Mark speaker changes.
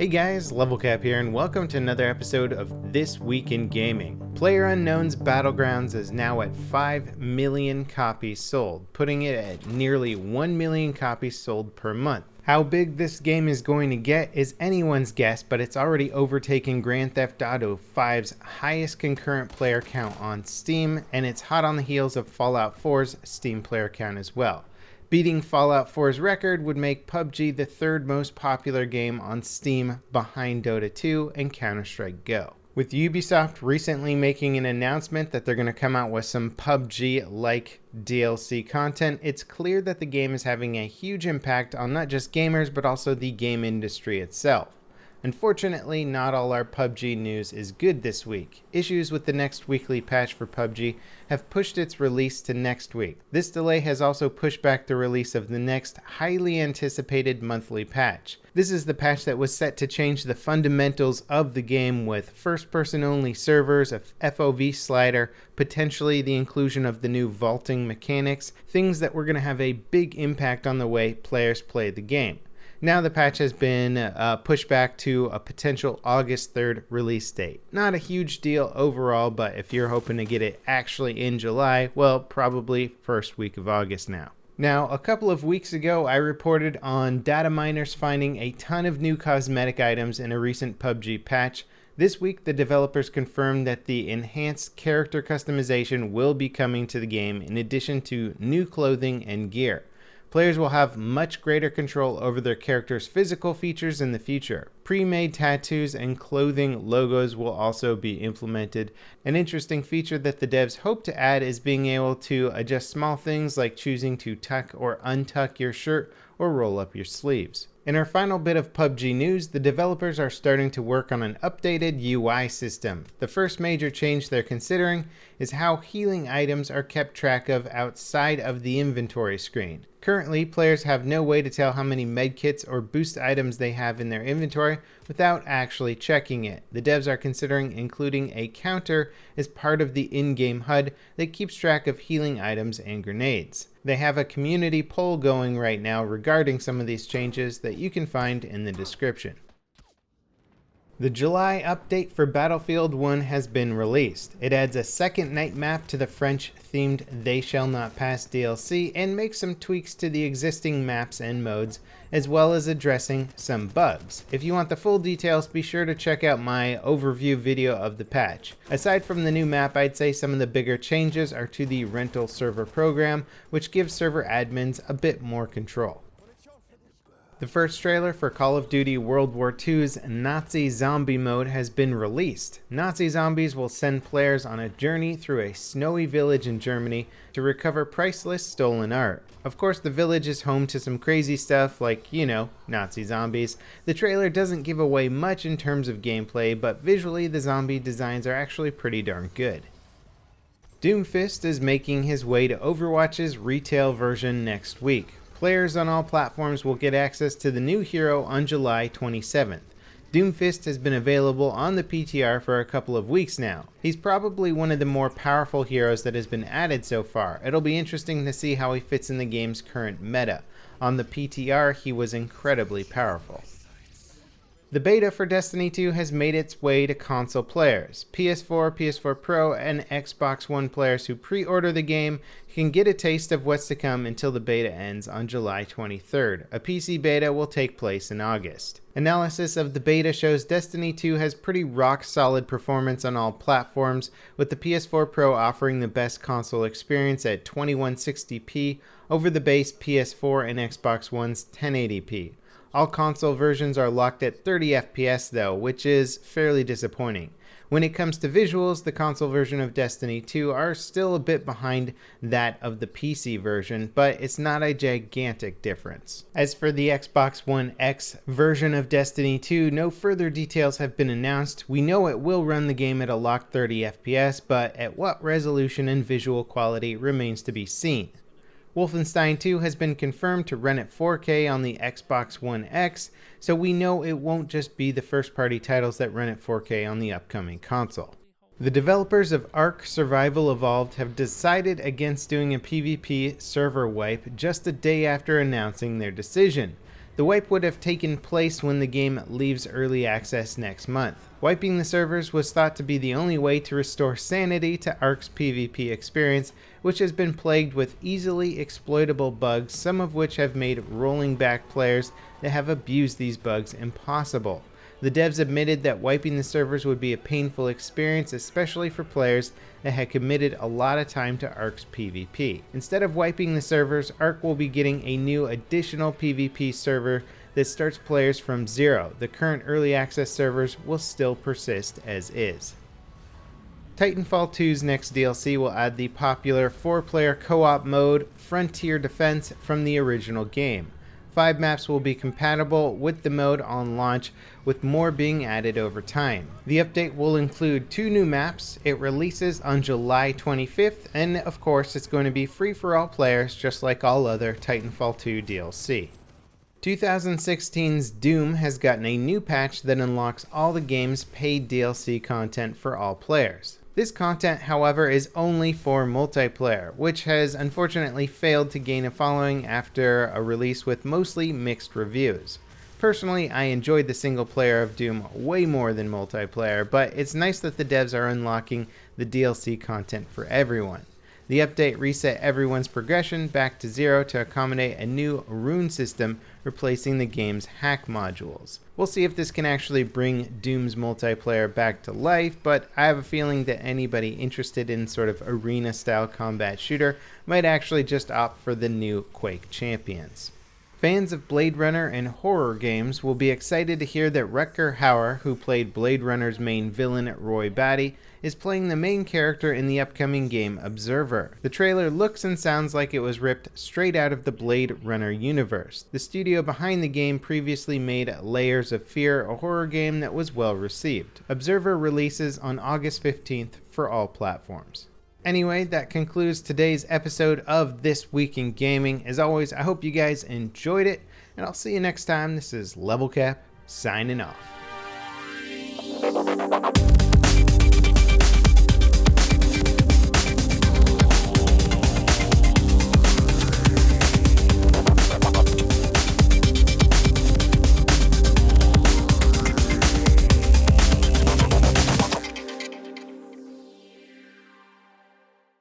Speaker 1: Hey guys, LevelCap here, and welcome to another episode of This Week in Gaming. PlayerUnknown's Battlegrounds is now at 5 million copies sold, putting it at nearly 1 million copies sold per month. How big this game is going to get is anyone's guess, but it's already overtaken Grand Theft Auto 5's highest concurrent player count on Steam, and it's hot on the heels of Fallout 4's Steam player count as well. Beating Fallout 4's record would make PUBG the third most popular game on Steam behind Dota 2 and Counter-Strike Go. With Ubisoft recently making an announcement that they're going to come out with some PUBG-like DLC content, it's clear that the game is having a huge impact on not just gamers but also the game industry itself. Unfortunately, not all our PUBG news is good this week. Issues with the next weekly patch for PUBG have pushed its release to next week. This delay has also pushed back the release of the next highly anticipated monthly patch. This is the patch that was set to change the fundamentals of the game with first-person only servers, a FOV slider, potentially the inclusion of the new vaulting mechanics, things that were going to have a big impact on the way players play the game. Now the patch has been pushed back to a potential August 3rd release date. Not a huge deal overall, but if you're hoping to get it actually in July, well, probably first week of August now. Now, a couple of weeks ago, I reported on data miners finding a ton of new cosmetic items in a recent PUBG patch. This week, the developers confirmed that the enhanced character customization will be coming to the game in addition to new clothing and gear. Players will have much greater control over their character's physical features in the future. Pre-made tattoos and clothing logos will also be implemented. An interesting feature that the devs hope to add is being able to adjust small things like choosing to tuck or untuck your shirt or roll up your sleeves. In our final bit of PUBG news, the developers are starting to work on an updated UI system. The first major change they're considering is how healing items are kept track of outside of the inventory screen. Currently, players have no way to tell how many medkits or boost items they have in their inventory without actually checking it. The devs are considering including a counter as part of the in-game HUD that keeps track of healing items and grenades. They have a community poll going right now regarding some of these changes that you can find in the description. The July update for Battlefield 1 has been released. It adds a second night map to the French-themed They Shall Not Pass DLC and makes some tweaks to the existing maps and modes, as well as addressing some bugs. If you want the full details, be sure to check out my overview video of the patch. Aside from the new map, I'd say some of the bigger changes are to the rental server program, which gives server admins a bit more control. The first trailer for Call of Duty World War II's Nazi Zombie mode has been released. Nazi zombies will send players on a journey through a snowy village in Germany to recover priceless stolen art. Of course, the village is home to some crazy stuff like, Nazi zombies. The trailer doesn't give away much in terms of gameplay, but visually the zombie designs are actually pretty darn good. DOOMFIST is making his way to Overwatch's retail version next week. Players on all platforms will get access to the new hero on July 27th. DOOMFIST has been available on the PTR for a couple of weeks now. He's probably one of the more powerful heroes that has been added so far. It'll be interesting to see how he fits in the game's current meta. On the PTR, he was incredibly powerful. The beta for Destiny 2 has made its way to console players. PS4, PS4 Pro, and Xbox One players who pre-order the game can get a taste of what's to come until the beta ends on July 23rd. A PC beta will take place in August. Analysis of the beta shows Destiny 2 has pretty rock-solid performance on all platforms, with the PS4 Pro offering the best console experience at 2160p over the base PS4 and Xbox One's 1080p. All console versions are locked at 30 FPS though, which is fairly disappointing. When it comes to visuals, the console version of Destiny 2 are still a bit behind that of the PC version, but it's not a gigantic difference. As for the Xbox One X version of Destiny 2, no further details have been announced. We know it will run the game at a locked 30 FPS, but at what resolution and visual quality remains to be seen. Wolfenstein 2 has been confirmed to run at 4K on the Xbox One X, so we know it won't just be the first-party titles that run at 4K on the upcoming console. The developers of Ark Survival Evolved have decided against doing a PvP server wipe just a day after announcing their decision. The wipe would have taken place when the game leaves early access next month. Wiping the servers was thought to be the only way to restore sanity to ARK's PvP experience, which has been plagued with easily exploitable bugs, some of which have made rolling back players that have abused these bugs impossible. The devs admitted that wiping the servers would be a painful experience, especially for players that had committed a lot of time to ARK's PvP. Instead of wiping the servers, ARK will be getting a new additional PvP server that starts players from zero. The current early access servers will still persist as is. Titanfall 2's next DLC will add the popular 4-player co-op mode Frontier Defense from the original game. 5 maps will be compatible with the mode on launch, with more being added over time. The update will include 2 new maps. It releases on July 25th, and of course it's going to be free for all players, just like all other Titanfall 2 DLC. 2016's Doom has gotten a new patch that unlocks all the game's paid DLC content for all players. This content, however, is only for multiplayer, which has unfortunately failed to gain a following after a release with mostly mixed reviews. Personally, I enjoyed the single player of Doom way more than multiplayer, but it's nice that the devs are unlocking the DLC content for everyone. The update reset everyone's progression back to 0 to accommodate a new rune system, replacing the game's hack modules. We'll see if this can actually bring Doom's multiplayer back to life, but I have a feeling that anybody interested in sort of arena-style combat shooter might actually just opt for the new Quake Champions. Fans of Blade Runner and horror games will be excited to hear that Rutger Hauer, who played Blade Runner's main villain Roy Batty, is playing the main character in the upcoming game Observer. The trailer looks and sounds like it was ripped straight out of the Blade Runner universe. The studio behind the game previously made Layers of Fear, a horror game that was well received. Observer releases on August 15th for all platforms. Anyway, that concludes today's episode of This Week in Gaming. As always, I hope you guys enjoyed it, and I'll see you next time. This is Level Cap, signing off.